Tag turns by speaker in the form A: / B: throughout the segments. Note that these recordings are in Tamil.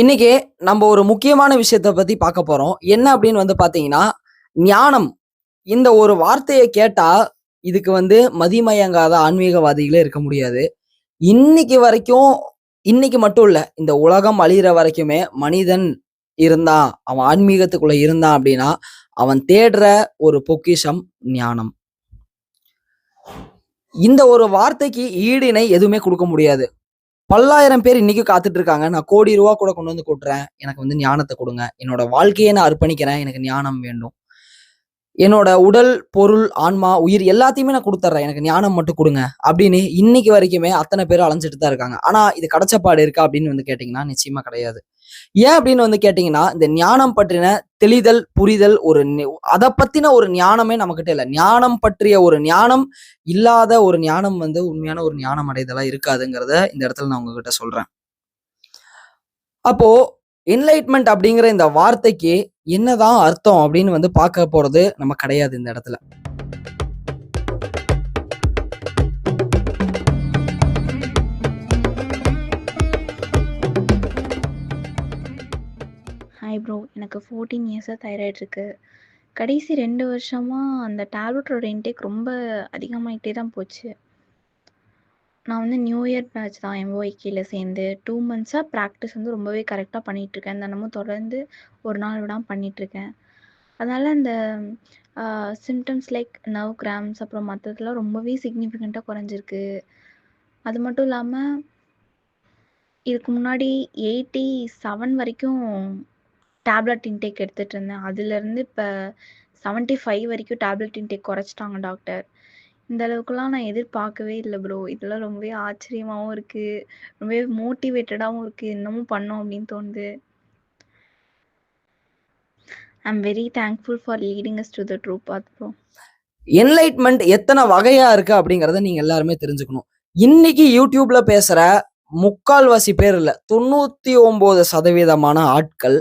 A: இன்னைக்கு நம்ம ஒரு முக்கியமான விஷயத்த பத்தி பார்க்க போறோம். என்ன அப்படின்னு பார்த்தீங்கன்னா, ஞானம். இந்த ஒரு வார்த்தைய கேட்டா, இதுக்கு மதிமயங்காத ஆன்மீகவாதிகளே இருக்க முடியாது. இன்னைக்கு வரைக்கும் இன்னைக்கு மட்டும் இல்ல. இந்த உலகம் அழியிற வரைக்குமே மனிதன் இருந்தான், அவன் ஆன்மீகத்துக்குள்ள இருந்தான் அப்படின்னா, அவன் தேடுற ஒரு பொக்கிஷம் ஞானம். இந்த ஒரு வார்த்தைக்கு ஈடு இணை எதுவுமே குடுக்க முடியாது. பல்லாயிரம் பேர் இன்னைக்கும் காத்துட்டு இருக்காங்க. நான் கோடி ரூபா கூட கொண்டு வந்து கொட்டுறேன். எனக்கு ஞானத்த குடுங்க. என்னோட வாழ்க்கைய நான் அர்ப்பணிக்கிறேன். எனக்கு ஞானம் வேண்டும். என்னோட உடல், பொருள், ஆன்மா, உயிர் எல்லாத்தையுமே நான் குடுத்துர்றேன். எனக்கு ஞானம் மட்டும் குடுங்க. அப்படின்னு இன்னைக்கு வரைக்குமே அத்தன பேரும் அலைஞ்சுட்டு தான் இருக்காங்க. ஆனா இது கிடைச்சப்பாடு இருக்கா அப்படின்னு கேட்டீங்கன்னா, நிச்சயமா கிடையாது. ஏன் அப்படின்னு கேட்டீங்கன்னா, இந்த ஞானம் பற்றின தெளிதல், புரிதல் ஒரு அத பத்தின ஒரு ஞானமே நம்மகிட்ட இல்ல. ஞானம் பற்றிய ஒரு ஞானம் இல்லாத ஒரு ஞானம் உண்மையான ஒரு ஞானம் அடைதலா இருக்காதுங்கிறத இந்த இடத்துல நான் உங்ககிட்ட சொல்றேன். அப்போ என்லைட்மென்ட் அப்படிங்கிற இந்த வார்த்தைக்கு என்னதான் அர்த்தம் அப்படின்னு பார்க்க போறது நம்ம கிடையாது இந்த இடத்துல.
B: Hi bro. எனக்கு 14 இயர்ஸா தைராய்டு இருக்கு. கடைசி 2 வருஷமா அந்த டேப்லெட்டோட இன்டேக் ரொம்ப அதிகமாயிட்டே தான் போச்சு. நான் நியூ இயர் பேட்ச் தான் எம்ஓஐகேல சேர்ந்து 2 மந்த்ஸா ப்ராக்டிஸ் ரொம்பவே கரெக்ட்டா பண்ணிட்டுருக்கேன். தினமும் தொடர்ந்து ஒரு நாள் விடாம பண்ணிட்டுருக்கேன். அதனால அந்த சிம்ப்டம்ஸ் லைக் நர்வ் கிராம்ஸ் அப்புறம் மத்ததெல்லாம் ரொம்பவே சிக்னிஃபிகண்ட்டா குறைஞ்சிருக்கு. அது மட்டும் இல்லாம இதுக்கு முன்னாடி 87 வரைக்கும் டேப்லெட் இன்டேக் எடுத்துட்டு இருந்தேன். அதுலேருந்து இப்போ 75 வரைக்கும் டேப்லெட் இன்டேக் குறைச்சிட்டாங்க டாக்டர். இந்த அளவுக்குலாம் நான் எதிர்பார்க்கவே இல்லை ப்ரோ. இதெல்லாம் ரொம்பவே ஆச்சரியமாகவும் இருக்குது, ரொம்பவே மோட்டிவேட்டடாகவும் இருக்குது. இன்னமும் பண்ணோம் அப்படின்னு தோணுது. I'm very thankful for leading us to the true path bro.
A: Enlightenment எத்தனை வகையா இருக்கு அப்படிங்கறத நீங்க எல்லாருமே தெரிஞ்சுக்கணும். இன்னைக்கு யூடியூப்ல பேசுற முக்கால்வாசி பேர் இல்ல 99% ஆட்கள்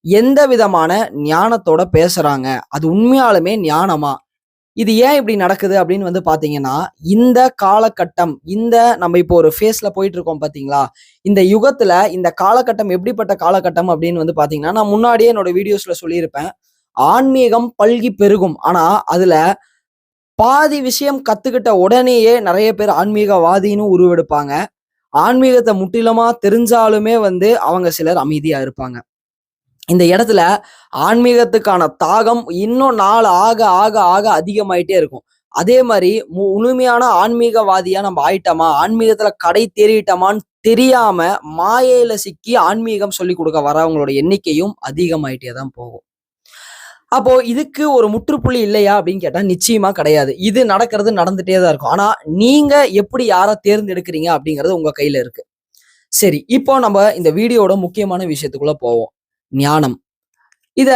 A: எந்த விதமான ஞானத்தோட பேசுறாங்க? அது உண்மையாலுமே ஞானமா? இது ஏன் இப்படி நடக்குது அப்படின்னு பாத்தீங்கன்னா, இந்த காலகட்டம், நம்ம இப்போ ஒரு ஃபேஸ்ல போயிட்டு இருக்கோம் பாத்தீங்களா? இந்த யுகத்துல இந்த காலகட்டம் எப்படிப்பட்ட காலகட்டம் அப்படின்னு பாத்தீங்கன்னா, நான் முன்னாடியே என்னோட வீடியோஸ்ல சொல்லியிருப்பேன். ஆன்மீகம் பல்கி பெருகும். ஆனா அதுல பாதி விஷயம் கத்துக்கிட்ட உடனேயே நிறைய பேர் ஆன்மீகவாதின்னு உருவெடுப்பாங்க. ஆன்மீகத்தை முற்றிலுமா தெரிஞ்சாலுமே அவங்க சிலர் அமைதியா இருப்பாங்க. இந்த இடத்துல ஆன்மீகத்துக்கான தாகம் இன்னும் நாள் ஆக ஆக ஆக அதிகமாயிட்டே இருக்கும். அதே மாதிரி முழுமையான ஆன்மீகவாதியா நம்ம ஆயிட்டோமா, ஆன்மீகத்துல கடை தேறிட்டோமான்னு தெரியாம மாயையில சிக்கி ஆன்மீகம் சொல்லி கொடுக்க வரவங்களோட எண்ணிக்கையும் அதிகமாயிட்டே தான் போகும். அப்போ இதுக்கு ஒரு முற்றுப்புள்ளி இல்லையா அப்படின்னு கேட்டா நிச்சயமா கிடையாது. இது நடந்துட்டே தான் இருக்கும். ஆனா நீங்க எப்படி யாரை தேர்ந்தெடுக்கிறீங்க அப்படிங்கிறது உங்க கையில இருக்கு. சரி, இப்போ நம்ம இந்த வீடியோட முக்கியமான விஷயத்துக்குள்ள போவோம். ஞானம். இத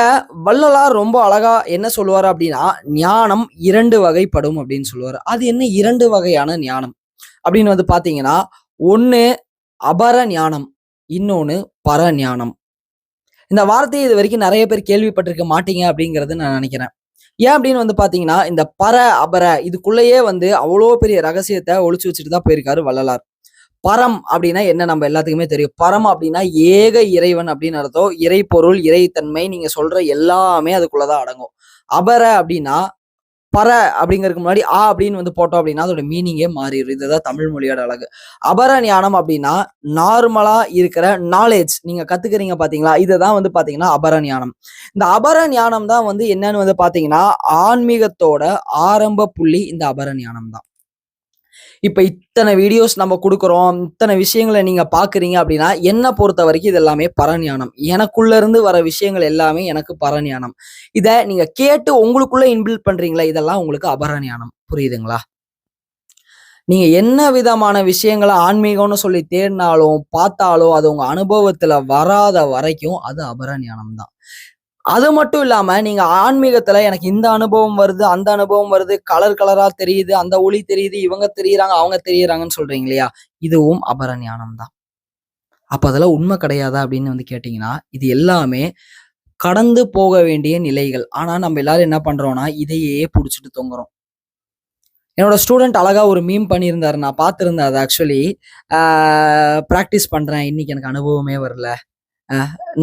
A: வள்ளலார் ரொம்ப அழகா என்ன சொல்லுவாரு அப்படின்னா, ஞானம் 2 வகைப்படும் அப்படின்னு சொல்லுவாரு. அது என்ன 2 வகையான ஞானம் அப்படின்னு பாத்தீங்கன்னா, ஒண்ணு அபர ஞானம், இன்னொன்னு பர ஞானம். இந்த வார்த்தையை இது வரைக்கும் நிறைய பேர் கேள்விப்பட்டிருக்க மாட்டீங்க அப்படிங்கறது நான் நினைக்கிறேன். ஏன் அப்படின்னு பாத்தீங்கன்னா, இந்த பர அபர இதுக்குள்ளேயே அவ்வளோ பெரிய ரகசியத்தை ஒளிச்சு வச்சுட்டு தான் போயிருக்காரு வள்ளலார். பரம் அப்படின்னா என்ன நம்ம எல்லாத்துக்குமே தெரியும். பரம் அப்படின்னா ஏக இறைவன் அப்படின்னு அர்த்தம். இறைப்பொருள், இறைத்தன்மை, நீங்க சொல்ற எல்லாமே அதுக்குள்ளதான் அடங்கும். அபர அப்படின்னா பர அப்படிங்கிறதுக்கு முன்னாடி அப்படின்னு போட்டோம் அப்படின்னா அதோட மீனிங்கே மாறிடும். இதுதான் தமிழ் மொழியோட அழகு. அபர ஞானம் அப்படின்னா நார்மலா இருக்கிற நாலேஜ் நீங்க கத்துக்கிறீங்க பாத்தீங்களா, இதுதான் பாத்தீங்கன்னா அபர ஞானம். இந்த அபர ஞானம் தான் என்னன்னு பாத்தீங்கன்னா ஆன்மீகத்தோட ஆரம்ப புள்ளி இந்த அபர ஞானம் தான். இப்ப இத்தனை வீடியோஸ் நம்ம கொடுக்குறோம், இத்தனை விஷயங்களை நீங்க பாக்குறீங்க அப்படின்னா என்ன பொறுத்த வரைக்கும் இது எல்லாமே பரஞானம். எனக்குள்ள இருந்து வர விஷயங்கள் எல்லாமே எனக்கு பரஞானம். இத நீங்க கேட்டு உங்களுக்குள்ள இன்பில்ட் பண்றீங்களா, இதெல்லாம் உங்களுக்கு அபரஞானம். புரியுதுங்களா? நீங்க என்ன விதமான விஷயங்களை ஆன்மீகம்னு சொல்லி தேடினாலும் பார்த்தாலும் அது உங்க அனுபவத்துல வராத வரைக்கும் அது அபரஞானம் தான். அது மட்டும் இல்லாம நீங்க ஆன்மீகத்துல எனக்கு இந்த அனுபவம் வருது, அந்த அனுபவம் வருது, கலர் கலரா தெரியுது, அந்த ஒளி தெரியுது, இவங்க தெரியுறாங்க, அவங்க தெரியுறாங்கன்னு சொல்றீங்க இல்லையா, இதுவும் அபர ஞானம் தான். அப்ப அதெல்லாம் உண்மை கிடையாதா அப்படின்னு கேட்டீங்கன்னா, இது எல்லாமே கடந்து போக வேண்டிய நிலைகள். ஆனா நம்ம எல்லாரும் என்ன பண்றோம்னா இதையே புடிச்சிட்டு தொங்குறோம். என்னோட ஸ்டூடெண்ட் அழகா ஒரு மீம் பண்ணியிருந்தாரு, நான் பார்த்திருந்தேன். அது ஆக்சுவலி பிராக்டிஸ் பண்றேன், இன்னைக்கு எனக்கு அனுபவமே வரல,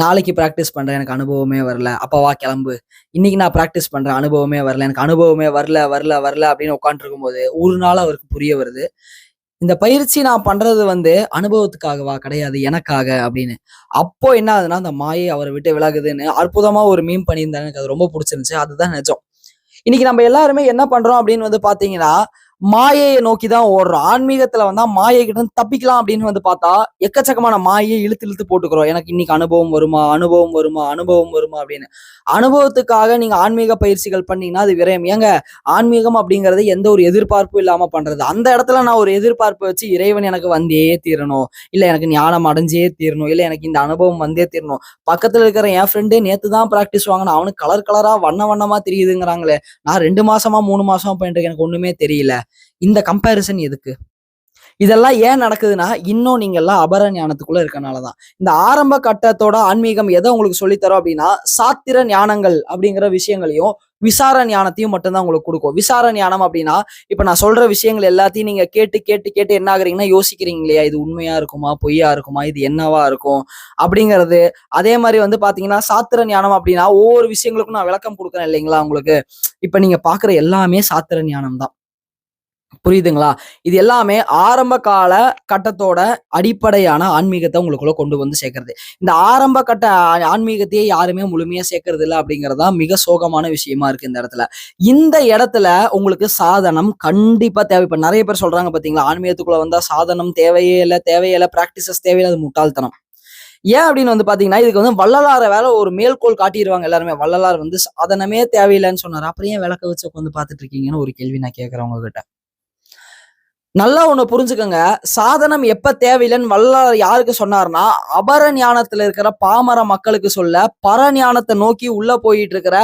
A: நாளைக்கு பிராக்டிஸ் பண்றேன், எனக்கு அனுபவமே வரல. அப்ப வா கிளம்பு. இன்னைக்கு நான் பிராக்டிஸ் பண்றேன், அனுபவமே வரல. எனக்கு அனுபவமே வரல, வரல, வரல அப்படின்னு உட்காந்துருக்கும்போது, ஒரு நாள் அவருக்கு புரிய வருது. இந்த பயிற்சி நான் பண்றது வந்து அனுபவத்துக்காகவா? கிடையாது, எனக்காக அப்படின்னு. அப்போ என்ன ஆகுதுன்னா, அந்த மாயை அவர விட்டு விலகுதுன்னு அற்புதமா ஒரு மீம் பண்ணியிருந்தாரு. எனக்கு அது ரொம்ப புடிச்சிருந்துச்சு. அதுதான் நிஜம். இன்னைக்கு நம்ம எல்லாருமே என்ன பண்றோம் அப்படின்னு வந்து பாத்தீங்கன்னா, மாயைய நோக்கி தான் ஓடுறோம். ஆன்மீகத்துல வந்தா மாயை கிட்ட இருந்து தப்பிக்கலாம் அப்படின்னு வந்து பார்த்தா, எக்கச்சக்கமான மாயைய இழுத்து இழுத்து போட்டுக்கிறோம். எனக்கு இன்னைக்கு அனுபவம் வருமா? அனுபவம் வருமா? அனுபவம் வருமா? அப்படின்னு. அனுபவத்துக்காக நீங்க ஆன்மீக பயிற்சிகள் பண்ணீங்கன்னா, அது விரயம். ஏங்க ஆன்மீகம் அப்படிங்கிறது எந்த ஒரு எதிர்பார்ப்பும் இல்லாம பண்றது. அந்த இடத்துல நான் ஒரு எதிர்பார்ப்பு வச்சு இறைவன் எனக்கு வந்தே தீரணும். இல்ல எனக்கு ஞானம் அடைஞ்சே தீரணும். இல்ல எனக்கு இந்த அனுபவம் வந்தே தீரணும். பக்கத்துல இருக்கிற என் ஃப்ரெண்டே நேத்து தான் பிராக்டிஸ் வாங்குனான். அவனுக்கு கலர் கலரா வண்ண வண்ணமா தெரியுதுங்கிறாங்களே. நான் 2 மாசமா 3 மாசமா பண்ணிட்டு இருக்கேன். எனக்கு ஒண்ணுமே தெரியல. இந்த கம்பேரிசன் எதுக்கு? இதெல்லாம் ஏன் நடக்குதுன்னா, இன்னும் நீங்க எல்லாம் அபர ஞானத்துக்குள்ள இருக்கனால தான். இந்த ஆரம்ப கட்டத்தோட ஆன்மீகம் எத உங்களுக்கு சொல்லி தரும் அப்படின்னா, சாத்திர ஞானங்கள் அப்படிங்கிற விஷயங்களையும், விசார ஞானத்தையும் மட்டும் தான் உங்களுக்கு குடுக்கும். விசார ஞானம் அப்படின்னா, இப்ப நான் சொல்ற விஷயங்கள் எல்லாத்தையும் நீங்க கேட்டு, கேட்டு, கேட்டு என்ன ஆகுறீங்கன்னா, யோசிக்கிறீங்க இல்லையா? இது உண்மையா இருக்குமா? பொய்யா இருக்குமா? இது என்னவா இருக்கும்? அப்படிங்கிறது. அதே மாரி வந்து பாத்தீங்கன்னா, சாத்திர ஞானம் அப்படின்னா, ஒவ்வொரு விஷயங்களுக்கும் நான் விளக்கம் குடுக்குறேன் இல்லைங்களா உங்களுக்கு? இப்ப நீங்க பாக்குற எல்லாமே சாத்திர ஞானம் தான். புரியுதுங்களா? இது எல்லாமே ஆரம்ப கால கட்டத்தோட அடிப்படையான ஆன்மீகத்த உங்களுக்குள்ள கொண்டு வந்து சேர்க்கிறது. இந்த ஆரம்ப கட்ட ஆன்மீகத்தையே யாருமே முழுமையா சேர்க்கிறது இல்ல அப்படிங்கிறது தான் மிக சோகமான விஷயமா இருக்கு இந்த இடத்துல. இந்த இடத்துல உங்களுக்கு சாதனம் கண்டிப்பா தேவை. இப்ப நெறைய பேர் சொல்றாங்க பார்த்தீங்களா, ஆன்மீகத்துக்குள்ள வந்தா சாதனம் தேவையே இல்ல, தேவையே இல்ல, பிராக்டிஸஸ் தேவையில்ல. அது முட்டாள்தனம். ஏன் அப்படின்னு வந்து பாத்தீங்கன்னா, இதுக்கு வந்து வள்ளலார வேற ஒரு மேல்கோள் காட்டிருவாங்க எல்லாருமே. வள்ளலார் வந்து சாதனமே தேவையில்லன்னு சொன்னாரு. அப்புறம் ஏன் விளக்க வச்சு உட்கார்ந்து பார்த்துட்டு இருக்கீங்கன்னு ஒரு கேள்வி நான் கேட்கிறேன் உங்ககிட்ட. நல்லா ஒண்ணு புரிஞ்சுக்கங்க. சாதனம் எப்ப தேவையில்லன்னு வள்ளலார் யாருக்கு சொன்னார்ன்னா, அபர ஞானத்துல இருக்கிற பாமர மக்களுக்கு சொல்ல, பரஞானத்த நோக்கி உள்ள போயிட்டு இருக்கிற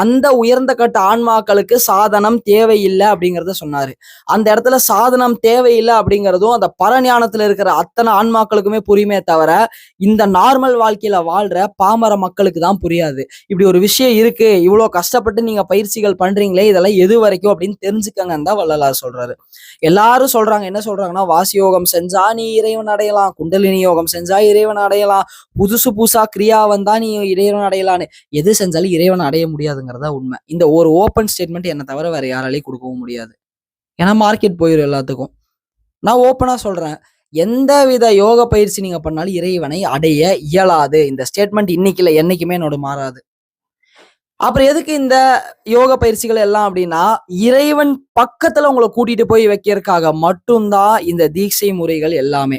A: அந்த உயர்ந்த கட்ட ஆன்மாக்களுக்கு சாதனம் தேவையில்ல அப்படிங்கிறத சொன்னாரு. அந்த இடத்துல சாதனம் தேவையில்ல அப்படிங்கிறதும், அந்த பரஞானத்துல இருக்கிற அத்தனை ஆன்மாக்களுக்குமே புரியுமே தவிர, இந்த நார்மல் வாழ்க்கையில வாழ்ற பாமர மக்களுக்கு தான் புரியாது. இப்படி ஒரு விஷயம் இருக்கு. இவ்வளோ கஷ்டப்பட்டு நீங்க பயிற்சிகள் பண்றீங்களே, இதெல்லாம் எது வரைக்கும் அப்படின்னு தெரிஞ்சுக்கங்கன்னு தான் வள்ளலார் சொல்றாரு. எல்லாரும் சொல்றாங்க. என்ன சொல்றாங்கன்னா, வாசி யோகம் செஞ்சா நீ இறைவன் அடையலாம். குண்டலினி யோகம் செஞ்சா இறைவன் அடையலாம். புதுசு புதுசா கிரியா வந்தா நீ இறைவன் அடையலான்னு. எது செஞ்சாலும் இறைவன் அடைய முடியாதுங்கிறது தான் உண்மை. இந்த ஒரு ஓப்பன் ஸ்டேட்மெண்ட் என்ன தவிர வேற யாராலையும் குடுக்கவும் முடியாது. ஏன்னா மார்க்கெட் போயிரும் எல்லாத்துக்கும். நான் ஓப்பனா சொல்றேன். எந்தவித யோக பயிற்சி நீங்க பண்ணாலும் இறைவனை அடைய இயலாது. இந்த ஸ்டேட்மெண்ட் இன்னைக்கு இல்ல, என்னைக்குமே என்னோட மாறாது. அப்புறம் எதுக்கு இந்த யோக பயிற்சிகள் எல்லாம் அப்படின்னா, இறைவன் பக்கத்துல உங்கள கூட்டிட்டு போய் வைக்கிறதுக்காக மட்டும் தான் இந்த தீட்சை முறைகள் எல்லாமே.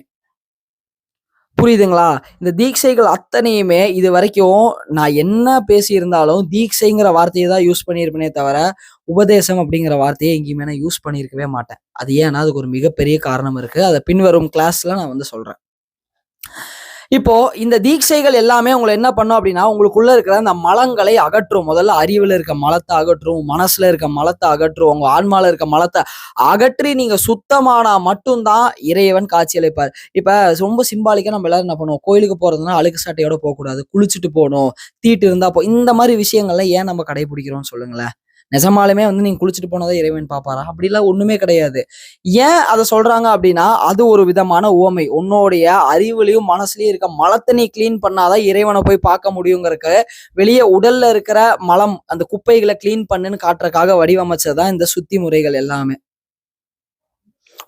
A: புரியுதுங்களா? இந்த தீட்சைகள் அத்தனையுமே இதுவரைக்கும் நான் என்ன பேசியிருந்தாலும், தீட்சைங்கிற வார்த்தைய தான் யூஸ் பண்ணியிருப்பேனே தவிர, உபதேசம் அப்படிங்கிற வார்த்தைய எங்கேயுமே நான் யூஸ் பண்ணியிருக்கவே மாட்டேன். அது ஏன்னா, அதுக்கு ஒரு மிகப்பெரிய காரணம் இருக்கு. அத பின்வரும் கிளாஸ்ல நான் வந்து சொல்றேன். இப்போ இந்த தீட்சைகள் எல்லாமே உங்கள என்ன பண்ணும் அப்படின்னா, உங்களுக்குள்ள இருக்கிற அந்த மலங்களை அகற்றும். முதல்ல அறிவுல இருக்க மலத்த அகற்றும். மனசுல இருக்க மலத்த அகற்றும். உங்க ஆன்மால இருக்க மலத்த அகற்றி நீங்க சுத்தமானா மட்டும் தான் இறைவன் காட்சியளிப்பார். இப்ப ரொம்ப சிம்பாலிக்கா நம்ம எல்லாரும் என்ன பண்ணுவோம்? கோயிலுக்கு போறதுன்னா அழுக்கு சட்டையோட போக்கூடாது. குளிச்சுட்டு போணும். தீட்டு இருந்தா இந்த மாரி விஷயங்கள்லாம் ஏன் நம்ம கடைபிடிக்கிறோம்னு சொல்லுங்களேன். நெஜமாலுமே வந்து நீங்க குளிச்சுட்டு போனா தான் இறைவன் பார்ப்பாரா? அப்படிலாம் ஒண்ணுமே கிடையாது. ஏன் அத சொல்றாங்க அப்படின்னா, அது ஒரு விதமான உவமை. உன்னுடைய அறிவுலயும், மனசுலயும் இருக்க மலத்த நீ கிளீன் பண்ணா தான் இறைவன போய் பார்க்க முடியுங்கிறதுக்கு, வெளிய உடல்ல இருக்கிற மலம், அந்த குப்பைகள கிளீன் பண்ணுன்னு காட்டுறதுக்காக வடிவமைச்சது தான் இந்த சுத்தி முறைகள் எல்லாமே.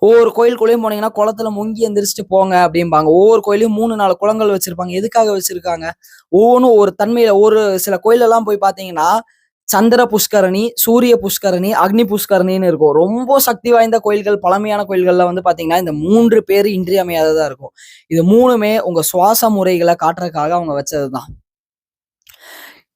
A: ஒவ்வொரு கோயிலுக்குள்ளயும் போனீங்கன்னா, குளத்துல முங்கி எந்திரிச்சுட்டு போங்க அப்படிம்பாங்க. ஒவ்வொரு கோயில்லயும் 3, 4 குளங்கள் வச்சிருப்பாங்க. எதுக்காக வச்சிருக்காங்க? ஒவ்வொன்னும் ஒரு தன்மையில ஒரு சில கோயிலெல்லாம் போய் பார்த்தீங்கன்னா, சந்திர புஷ்கரணி, சூரிய புஷ்கரணி, அக்னி புஷ்கரணின்னு இருக்கும். ரொம்ப சக்தி வாய்ந்த கோயில்கள், பழமையான கோயில்கள்ல வந்து பார்த்தீங்கன்னா, இந்த 3 பேரு இன்றியமையாததா இருக்கும். இது 3மே உங்க சுவாச முறைகள காட்டுறதுக்காக அவங்க வச்சது தான்.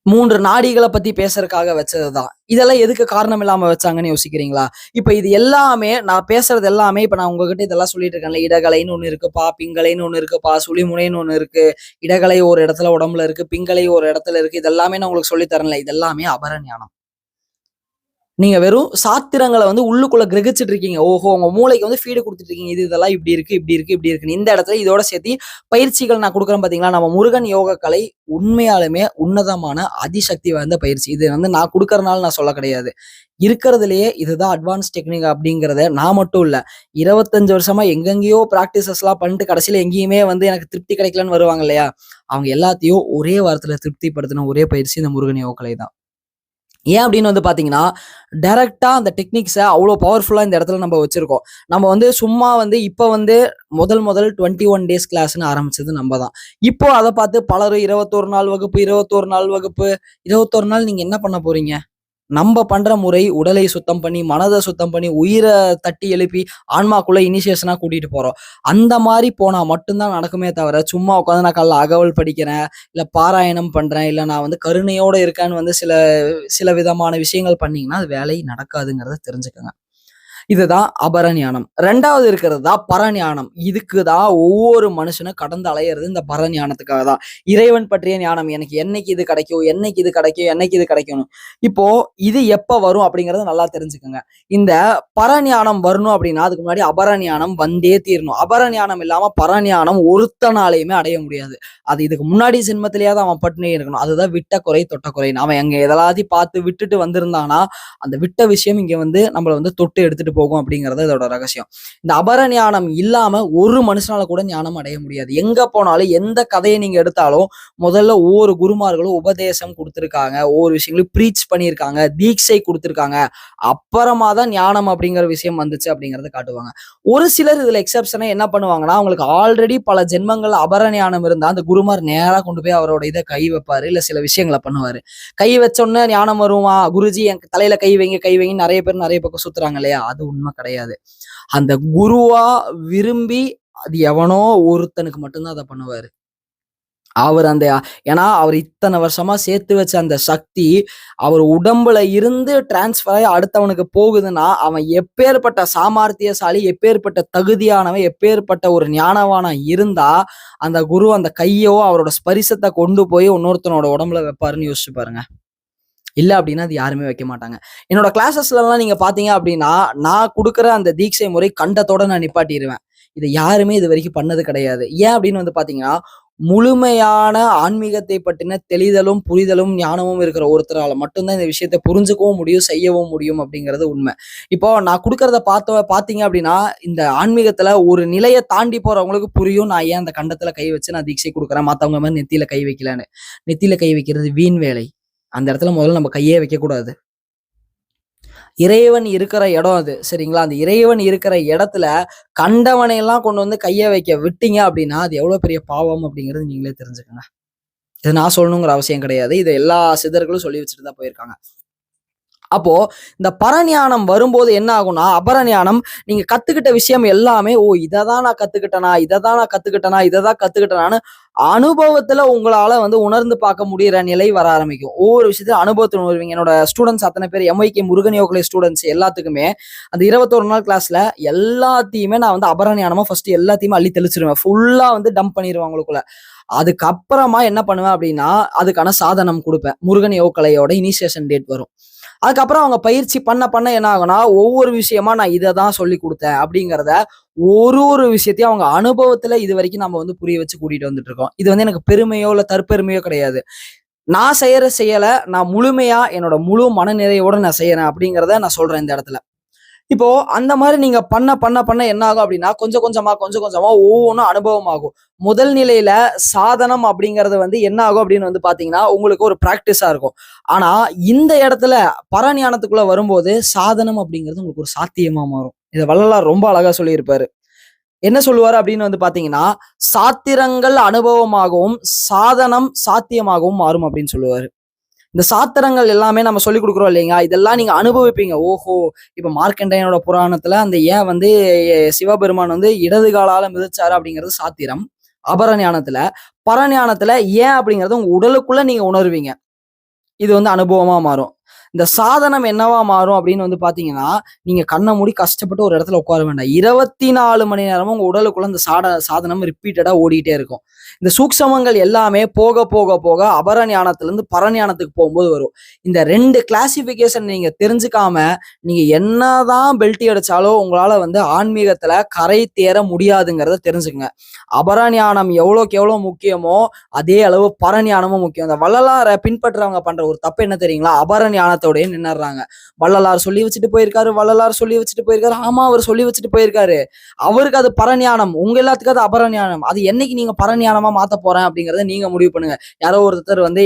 A: 3 நாடிகள பத்தி பேசுறதுக்காக வச்சதுதான். இதெல்லாம் எதுக்கு காரணம் இல்லாம வச்சாங்கன்னு யோசிக்கிறீங்களா? இப்ப இது எல்லாமே நான் பேசுறது எல்லாமே இப்ப நான் உங்ககிட்ட இதெல்லாம் சொல்லிட்டு இருக்கேன்ல. இடகலைன்னு ஒண்ணு இருக்குப்பா, பிங்கலைன்னு ஒண்ணு இருக்குப்பா, சுழிமுனைன்னு ஒண்ணு இருக்கு. இடகலை ஒரு இடத்துல உடம்புல இருக்கு, பிங்கலை ஒரு இடத்துல இருக்கு. இதெல்லாமே நான் உங்களுக்கு சொல்லி தரேன்ல. இது எல்லாமே அபர ஞானம். நீங்க வெறும் சாத்திரங்கள வந்து உள்ளுக்குள்ள கிரகிச்சுட்டு இருக்கீங்க. ஓஹோ! உங்க மூளைக்கு வந்து ஃபீடு குடுத்துட்டு இருக்கீங்க. இதெல்லாம் இப்படி இருக்கு, இப்படி இருக்கு, இப்படி இருக்குன்னு. இந்த இடத்துல இதோட சேர்த்து பயிற்சிகள் நான் குடுக்குறேன் பார்த்தீங்களா? நம்ம முருகன் யோக கலை உண்மையாலுமே உன்னதமான அதிசக்தி வாய்ந்த பயிற்சி. இது வந்து நான் குடுக்கறனால நான் சொல்ல கிடையாது. இருக்கிறதுலயே இதுதான் அட்வான்ஸ் டெக்னிக் அப்படிங்கிறத நான் மட்டும் இல்ல. 25 வருஷமா எங்கெங்கேயோ பிராக்டிசஸ்லாம் பண்ணிட்டு கடைசியில எங்கேயுமே வந்து எனக்கு திருப்தி கிடைக்கலன்னு வருவாங்க இல்லையா? அவங்க எல்லாத்தையும் ஒரே வாரத்துல திருப்திப்படுத்தின ஒரே பயிற்சி இந்த முருகன் யோக கலை தான். ஏன் அப்படின்னு வந்து பார்த்தீங்கன்னா, டைரக்ட்டா அந்த டெக்னிக்ஸ அவ்ளோ பவர்ஃபுல்லா இந்த இடத்துல நம்ம வச்சிருக்கோம். நம்ம வந்து சும்மா வந்து இப்ப வந்து முதல் 21 டேஸ் கிளாஸ்ன்னு ஆரம்பிச்சது நம்ப தான். இப்போ அத பார்த்து பலரும் 21 நாள் வகுப்பு, 21 நாள் வகுப்பு, 21 நாள் நீங்க என்ன பண்ண போறீங்க? நம்ப பண்ற முறை உடலை சுத்தம் பண்ணி, மனத சுத்தம் பண்ணி, உயிர தட்டி எழுப்பி, ஆன்மாக்குள்ள இனிஷியேஷனா கூட்டிட்டு போறோம். அந்த மாரி போனா மட்டும் தான் நடக்குமே தவிர, சும்மா உட்காந்து நான் காலைல அகவல் படிக்கிறேன், இல்ல பாராயணம் பண்றேன், இல்ல நான் வந்து கருணையோட இருக்கேன்னு வந்து சில சில விதமான விஷயங்கள் பண்ணீங்கன்னா, அது வேலை நடக்காதுங்கிறத தெரிஞ்சுக்கங்க. இதுதான் அபரஞானம். 2வது இருக்கிறது தான் பரஞானம். இதுக்கு தான் ஒவ்வொரு மனுஷனும் கடந்து அலையறது இந்த பரஞானத்துக்காக தான். இறைவன் பற்றிய ஞானம். எனக்கு என்னைக்கு இது கிடைக்கும்? என்னைக்கு இது கிடைக்கும்? என்னைக்கு இது கிடைக்கும்னு. இப்போ இது எப்ப வரும் அப்படிங்கிறத நல்லா தெரிஞ்சுக்கங்க. இந்த பரஞானம் வரணும் அப்படின்னா, அதுக்கு முன்னாடி அபரஞானம் வந்தே தீரணும். அபரஞானம் இல்லாம பரஞானம் ஒருத்தனாலயுமே அடைய முடியாது. அது இதுக்கு முன்னாடி ஜென்மத்திலேயாவது அவன் பட்டுனே இருக்கணும். அதுதான் விட்ட குறை, தொட்ட குறைன்னு. அவன் அங்க எதெல்லாத்தையும் பார்த்து விட்டுட்டு வந்திருந்தானா, அந்த விட்ட விஷயம் இங்க வந்து நம்மள வந்து தொட்டு எடுத்துட்டு போகும் அப்படிங்கிறது இதோட ரகசியம். இந்த அபர ஞானம் இல்லாம ஒரு மனுஷனால கூட ஞானம் அடைய முடியாது. எங்க போனாலும் எந்த கதையை நீங்க எடுத்தாலும் முதல்ல ஒவ்வொரு குருமார்களும் உபதேசம் கொடுத்திருக்காங்க, ஒவ்வொரு விஷயங்களையும் ப்ரீச் பண்ணியிருக்காங்க, தீட்சை கொடுத்திருக்காங்க. அப்புறமா தான் ஞானம் அப்படிங்கிற விஷயம் வந்துச்சு அப்படிங்கறத காட்டுவாங்க. ஒரு சிலர் இதுல எக்ஸெப்ஷனா என்ன பண்ணுவாங்கன்னா, அவங்களுக்கு ஆல்ரெடி பல ஜென்மங்கள் அபர ஞானம் இருந்தா அந்த குருமார் நேரா கொண்டு போய் அவரோட இதை கை வைப்பாரு, இல்ல சில விஷயங்களை பண்ணுவாரு. கை வச்ச உடனே ஞானம் வருமா? குருஜி என் தலையில கை வைங்க, கை வைங்க நிறைய பேர் நிறைய பக்கம் சுத்துறாங்க இல்லையா? அது உண்மை கிடையாது. அந்த குருவா விரும்பி அது எவனோ ஒருத்தனுக்கு மட்டும்தான் அதை பண்ணுவாரு. அவர் அந்த ஏன்னா அவர் இத்தனை வருஷமா சேர்த்து வச்ச அந்த சக்தி அவர் உடம்புல இருந்து டிரான்ஸ்ஃபர் ஆகி அடுத்தவனுக்கு போகுதுன்னா அவன் எப்பேற்பட்ட சாமர்த்தியசாலி, எப்பேற்பட்ட தகுதியானவன், எப்பேற்பட்ட ஒரு ஞானவானா இருந்தா அந்த குரு அந்த கையோ அவரோட ஸ்பரிசத்தை கொண்டு போய் இன்னொருத்தனோட உடம்புல வைப்பாருன்னு யோசிச்சு பாருங்க. இல்ல அப்படின்னா அது யாருமே வைக்க மாட்டாங்க. என்னோட கிளாஸஸ்ல எல்லாம் நீங்க பாத்தீங்க அப்படின்னா நான் கொடுக்குற அந்த தீட்சை முறை கண்டத்தோட நான் நிப்பாட்டிடுவேன். இதை யாருமே இது வரைக்கும் பண்ணது கிடையாது. ஏன் அப்படின்னு வந்து பாத்தீங்கன்னா, முழுமையான ஆன்மீகத்தை பற்றின தெளிதலும் புரிதலும் ஞானமும் இருக்கிற ஒருத்தரால மட்டும்தான் இந்த விஷயத்தை புரிஞ்சுக்கவும் முடியும், செய்யவும் முடியும் அப்படிங்கிறது உண்மை. இப்போ நான் கொடுக்கறத பாத்தீங்க அப்படின்னா, இந்த ஆன்மீகத்துல ஒரு நிலையை தாண்டி போறவங்களுக்கு புரியும் நான் ஏன் அந்த கண்டத்துல கை வச்சு நான் தீட்சை கொடுக்குறேன், மத்தவங்க மாதிரி நெத்தியில கை வைக்கலன்னு. நெத்தியில கை வைக்கிறது வீண் வேலை. அந்த இடத்துல முதல்ல நம்ம கையே வைக்கக்கூடாது. இறைவன் இருக்கிற இடம் அது. சரிங்களா? அந்த இறைவன் இருக்கிற இடத்துல கண்டவனை எல்லாம் கொண்டு வந்து கைய வைக்க விட்டீங்க அப்படின்னா, அது எவ்வளவு பெரிய பாவம் அப்படிங்கிறது நீங்களே தெரிஞ்சுக்கங்க. இது நான் சொல்லணுங்கிற அவசியம் கிடையாது. இத எல்லா சித்தர்களும் சொல்லி வச்சுட்டு தான் போயிருக்காங்க. அப்போ இந்த பரஞானம் வரும்போது என்ன ஆகும்னா, அபரஞானம் நீங்க கத்துக்கிட்ட விஷயம் எல்லாமே, ஓ! இததான் நான் கத்துக்கிட்டேனா? இததான் நான் கத்துக்கிட்டேனா? இததான் கத்துக்கிட்டேனான்னு அனுபவத்துல உங்களால வந்து உணர்ந்து பார்க்க முடியிற நிலை வர ஆரம்பிக்கும். ஒவ்வொரு விஷயத்தையும் அனுபவத்துல உணர்வீங்க. என்னோட ஸ்டூடண்ட்ஸ் அத்தனை பேர் எம்ஒய்கே முருகன் யோகலை ஸ்டூடண்ட்ஸ் எல்லாத்துக்குமே அந்த 21 நாள் கிளாஸ்ல எல்லாத்தையுமே நான் வந்து அபரஞானமா ஃபர்ஸ்ட் எல்லாத்தையுமே அள்ளி தெளிச்சிருவேன். ஃபுல்லா வந்து டம்ப் பண்ணிருவேன் உங்களுக்குள்ள. அதுக்கப்புறமா என்ன பண்ணுவேன் அப்படின்னா, அதுக்கான சாதனம் குடுப்பேன். முருகன் யோகக்கலையோட இனிஷியேஷன் டேட் வரும். அதுக்கப்புறம் அவங்க பயிற்சி பண்ண என்ன ஆகும்னா, ஒவ்வொரு விஷயமா நான் இத தான் சொல்லிக் குடுத்தேன் அப்படிங்கிறத ஒரு விஷயத்தையும் அவங்க அனுபவத்துல இதுவரைக்கும் நம்ம வந்து புரிய வச்சு கூட்டிட்டு வந்துட்டு இருக்கோம். இது வந்து எனக்கு பெருமையோ இல்ல தற்பெருமையோ கிடையாது. நான் செய்யற செயல நான் முழுமையா என்னோட முழு மனநிறைவோட நான் செய்யறேன் அப்படிங்கிறத நான் சொல்றேன் இந்த இடத்துல. இப்போ அந்த மாரி நீங்க பண்ண என்ன ஆகும் அப்படின்னா, கொஞ்சம் கொஞ்சமா ஒவ்வொன்னும் அனுபவமாகும். முதல் நிலையில சாதனம் அப்படிங்கிறது வந்து என்ன ஆகும் அப்படின்னு வந்து பார்த்தீங்கன்னா, உங்களுக்கு ஒரு பிராக்டிஸா இருக்கும். ஆனா இந்த இடத்துல பரஞானத்துக்குள்ள வரும்போது, சாதனம் அப்படிங்கிறது உங்களுக்கு ஒரு சாத்தியமா மாறும். இத வள்ளலார் ரொம்ப அழகா சொல்லியிருப்பாரு. என்ன சொல்லுவாரு அப்படின்னு வந்து பார்த்தீங்கன்னா, "சாத்திரங்கள் அனுபவமாகவும், சாதனம் சாத்தியமாகவும் மாறும்" அப்படின்னு சொல்லுவாரு. இந்த சாத்திரங்கள் எல்லாமே நம்ம சொல்லிக் கொடுக்குறோம் இல்லைங்களா? இதெல்லாம் நீங்க அனுபவிப்பீங்க. ஓஹோ! இப்ப மார்க்கண்டேயனோட புராணத்துல அந்த ஏன் வந்து சிவபெருமான் வந்து இடது காலால மிதிச்சாரு அப்படிங்கிறது சாத்திரம். அபரஞானத்துல. பரஞானத்துல ஏன் அப்படிங்கிறத உங்க உடலுக்குள்ள நீங்க உணர்வீங்க. இது வந்து அனுபவமா மாறும். இந்த சாதனம் என்னவா மாறும் அப்படின்னு வந்து பாத்தீங்கன்னா, நீங்க கண்ண மூடி கஷ்டப்பட்டு ஒரு இடத்துல உட்கார வேண்டாம். 24 மணி நேரமும் உங்க உடலுக்குள்ள இந்த சாதனம் ரிப்பீட்டடா ஓடிட்டே இருக்கும். இந்த சூக்ஷமங்கள் எல்லாமே போக போக போக அபரஞானத்திலிருந்து பரஞானத்துக்கு போகும்போது வரும். இந்த 2 கிளாசிஃபிகேஷன் நீங்க தெரிஞ்சுக்காம, நீங்க என்னதான் பெல்ட்டி அடிச்சாலும் உங்களால வந்து ஆன்மீகத்துல கரை தேர முடியாதுங்கிறத தெரிஞ்சுக்கங்க. அபரஞானம் எவ்வளோக்கு எவ்வளோ முக்கியமோ, அதே அளவு பரஞானமும் முக்கியம். இந்த வள்ளலார பின்பற்றவங்க பண்ற ஒரு தப்பு என்ன தெரியுங்களா? அபரஞானத்தோடயே நின்னுடுறாங்க. வள்ளலார் சொல்லி வச்சுட்டு போயிருக்காரு, வள்ளலார் சொல்லி வச்சுட்டு போயிருக்காரு. ஆமா, அவர் சொல்லி வச்சுட்டு போயிருக்காரு. அவருக்கு அது பரஞானம். உங்க எல்லாத்துக்கும் அது அபரஞானம். அது என்னைக்கு நீங்க பரஞானமா மாத்த போறேன் அப்படிங்கறத நீங்க முடிவு பண்ணுங்க. யாரோ ஒருத்தர் வந்து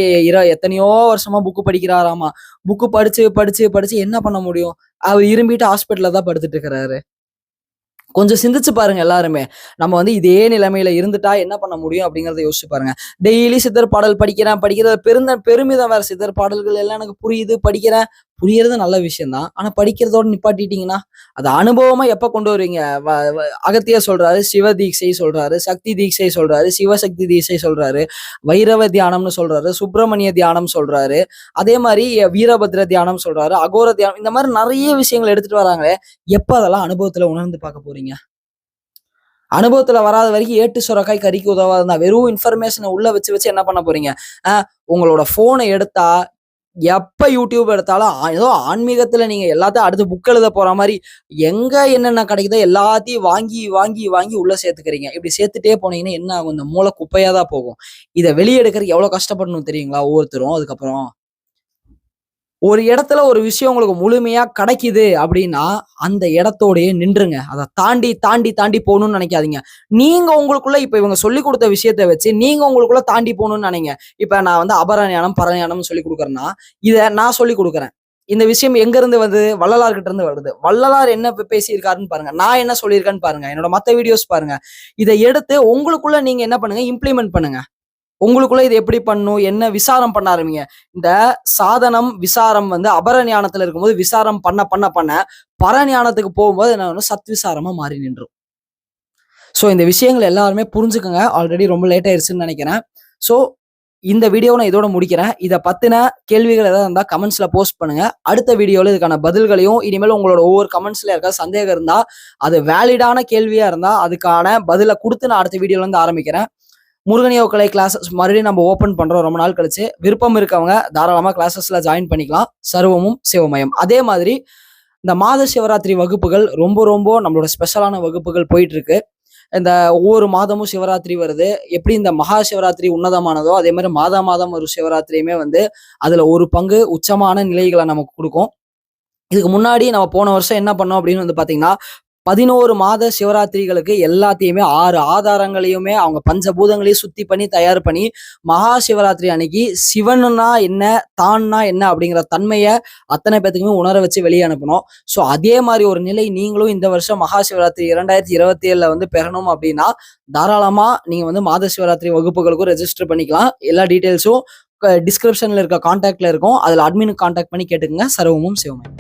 A: எத்தனையோ வருஷமா புக்கு படிக்கிறாராமா. புக்கு படிச்சு படிச்சு படிச்சு என்ன பண்ண முடியும்? அவர் இரும்பிட்டு ஹாஸ்பிட்டல்ல தான் படுத்துட்டு இருக்கிறாரு. கொஞ்சம் சிந்திச்சு பாருங்க எல்லாருமே. நம்ம வந்து இதே நிலைமையில இருந்துட்டா என்ன பண்ண முடியும் அப்படிங்கிறத யோசிச்சு பாருங்க. டெய்லி சித்தர் பாடல் படிக்கிறேன் படிக்கிறது பெருமிதம் வேற. சித்தர் பாடல்கள் எல்லாம் எனக்கு புரியுது, படிக்கிறேன். புரியறது நல்ல விஷயம் தான். ஆனா படிக்கிறதோட நிப்பாட்டிட்டீங்கன்னா, அது அனுபவமா எப்ப கொண்டு வருவீங்க? அகத்தியர் சொல்றாரு, சிவ தீட்சை சொல்றாரு, சக்தி தீட்சை சொல்றாரு, சிவசக்தி தீட்சை சொல்றாரு, வைரவ தியானம்னு சொல்றாரு, சுப்பிரமணிய தியானம் சொல்றாரு, அதே மாதிரி வீரபத்ர தியானம் சொல்றாரு, அகோர தியானம், இந்த மாதிரி நிறைய விஷயங்கள் எடுத்துட்டு வராங்களே. எப்ப அதெல்லாம் அனுபவத்துல உணர்ந்து பார்க்க போறீங்க? அனுபவத்துல வராத வரைக்கும் ஏட்டு சுரக்காய் கறிக்கு உதவாதுதான். வெறும் இன்ஃபர்மேஷனை உள்ள வச்சு வச்சு என்ன பண்ண போறீங்க? உங்களோட போனை எடுத்தா எப்ப யூடியூப் எடுத்தாலும் ஏதோ ஆன்மீகத்துல நீங்க எல்லாத்தையும் அடுத்து புக் எழுத போற மாதிரி எங்க என்னென்ன கிடைக்குதோ எல்லாத்தையும் வாங்கி வாங்கி வாங்கி உள்ள சேர்த்துக்கிறீங்க. இப்படி சேர்த்துட்டே போனீங்கன்னா என்ன ஆகும்? இந்த மூளை குப்பையா தான் போகும். இதை வெளியே எடுக்கிறதுக்கு எவ்வளவு கஷ்டப்படணும் தெரியுங்களா ஒவ்வொருத்தரும்? அதுக்கப்புறம் ஒரு இடத்துல ஒரு விஷயம் உங்களுக்கு முழுமையா கிடைக்குது அப்படின்னா அந்த இடத்தோடயே நின்றுங்க. அதை தாண்டி தாண்டி தாண்டி போகணும்னு நினைக்காதீங்க. நீங்க உங்களுக்குள்ள இப்ப இவங்க சொல்லி கொடுத்த விஷயத்த வச்சு நீங்க உங்களுக்குள்ள தாண்டி போகணும்னு நினைங்க. இப்ப நான் வந்து அபரஞானம் பரஞானம் சொல்லி கொடுக்குறேன்னா இதை நான் சொல்லி கொடுக்குறேன். இந்த விஷயம் எங்க இருந்து வருது? வள்ளலார் கிட்ட இருந்து வருது. வள்ளலார் என்ன பேசியிருக்காருன்னு பாருங்க, நான் என்ன சொல்லியிருக்கேன்னு பாருங்க, என்னோட மத்த வீடியோஸ் பாருங்க. இதை எடுத்து உங்களுக்குள்ள நீங்க என்ன பண்ணுங்க, இம்ப்ளிமெண்ட் பண்ணுங்க. உங்களுக்குள்ள இது எப்படி பண்ணும், என்ன விசாரம் பண்ண ஆரம்பிங்க. இந்த சாதனம் விசாரம் வந்து அபரஞானத்துல இருக்கும்போது விசாரம் பண்ண பண்ண பண்ண பரஞானத்துக்கு போகும்போது என்ன சத் விசாரமா மாறி நின்றும். ஸோ இந்த விஷயங்கள் எல்லாருமே புரிஞ்சுக்கோங்க. ஆல்ரெடி ரொம்ப லேட் ஆயிருச்சுன்னு நினைக்கிறேன். ஸோ இந்த வீடியோவை நான் இதோட முடிக்கிறேன். இதை பத்தின கேள்விகள் ஏதாவது இருந்தால் கமெண்ட்ஸ்ல போஸ்ட் பண்ணுங்க. அடுத்த வீடியோவில் இதுக்கான பதில்களையும், இனிமேல் உங்களோட ஒவ்வொரு கமெண்ட்ஸ்ல யாருக்காவது சந்தேகம் இருந்தா, அது வேலிடான கேள்வியா இருந்தா அதுக்கான பதிலை கொடுத்து நான் அடுத்த வீடியோல இருந்து ஆரம்பிக்கிறேன். முருகன் யோக கலை கிளாஸஸ் மறுபடியும் நம்ம ஓப்பன் பண்றோம் ரொம்ப நாள் கழிச்சு. விருப்பம் இருக்கவங்க தாராளமா கிளாஸஸ்ல ஜாயின் பண்ணிக்கலாம். சர்வமும் சிவமயம். அதே மாதிரி இந்த மாத சிவராத்திரி வகுப்புகள் ரொம்ப ரொம்ப நம்மளோட ஸ்பெஷலான வகுப்புகள் போயிட்டு இருக்கு. இந்த ஒவ்வொரு மாதமும் சிவராத்திரி வருது. எப்படி இந்த மகா சிவராத்திரி உன்னதமானதோ அதே மாதிரி மாதம் ஒரு சிவராத்திரியுமே வந்து அதுல ஒரு பங்கு உச்சமான நிலைகளை நமக்கு கொடுக்கும். இதுக்கு முன்னாடி நம்ம போன வருஷம் என்ன பண்ணோம் அப்படின்னு வந்து பாத்தீங்கன்னா, 11 மாத சிவராத்திரிகளுக்கு எல்லாத்தையுமே 6 ஆதாரங்களையுமே அவங்க பஞ்சபூதங்களையும் சுத்தி பண்ணி தயார் பண்ணி மகா சிவராத்திரி அன்னைக்கு சிவன்னா என்ன, தான்னா என்ன அப்படிங்கிற தன்மையை அத்தனை பேத்துக்குமே உணர வச்சு வெளியே அனுப்பணும். ஸோ அதே மாதிரி ஒரு நிலை நீங்களும் இந்த வருஷம் மகா சிவராத்திரி 2027 வந்து பெறணும் அப்படின்னா தாராளமா நீங்க வந்து மாத சிவராத்திரி வகுப்புகளுக்கும் ரெஜிஸ்டர் பண்ணிக்கலாம். எல்லா டீட்டெயில்ஸும் டிஸ்கிரிப்ஷன்ல இருக்க கான்டாக்ட்ல இருக்கும். அதுல அட்மினுக்கு கான்டாக்ட் பண்ணி கேட்டுக்கங்க. சர்வமும் சிவமயம்.